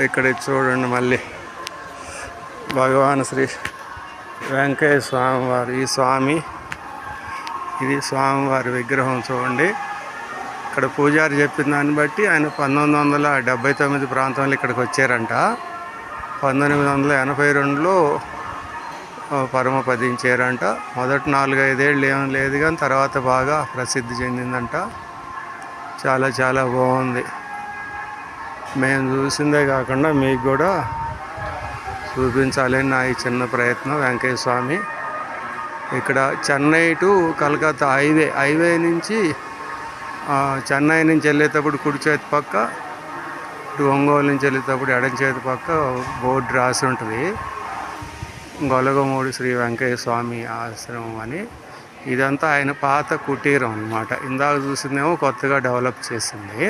ఇక్కడ చూడండి మళ్ళీ భగవాన్ శ్రీ వెంకయ్య స్వామి వారు. ఈ స్వామి, ఇది స్వామివారి విగ్రహం చూడండి. ఇక్కడ పూజారి చెప్పిన దాన్ని బట్టి ఆయన 1979 ప్రాంతంలో ఇక్కడికి వచ్చారంట. 1982లో పరమపదించారంట. మొదటి 4-5 ఏళ్ళు ఏం లేదు, కానీ తర్వాత బాగా ప్రసిద్ధి చెందిందంట. చాలా చాలా బాగుంది. మేము చూసిందే కాకుండా మీకు కూడా చూపించాలని నా ఈ చిన్న ప్రయత్నం. వెంకయ్య స్వామి ఇక్కడ చెన్నై టు కలకత్తా హైవే నుంచి చెన్నై నుంచి వెళ్ళేటప్పుడు కుడి చేతి పక్క, ఇటు ఒంగోలు నుంచి వెళ్ళేటప్పుడు ఎడం చేతి పక్క బోర్డు రాసి ఉంటుంది, గొలగమూడి శ్రీ వెంకయ్య స్వామి ఆశ్రమం అని. ఇదంతా ఆయన పాత కుటీరం అన్నమాట. ఇందాక చూసిందేమో కొత్తగా డెవలప్ చేసింది.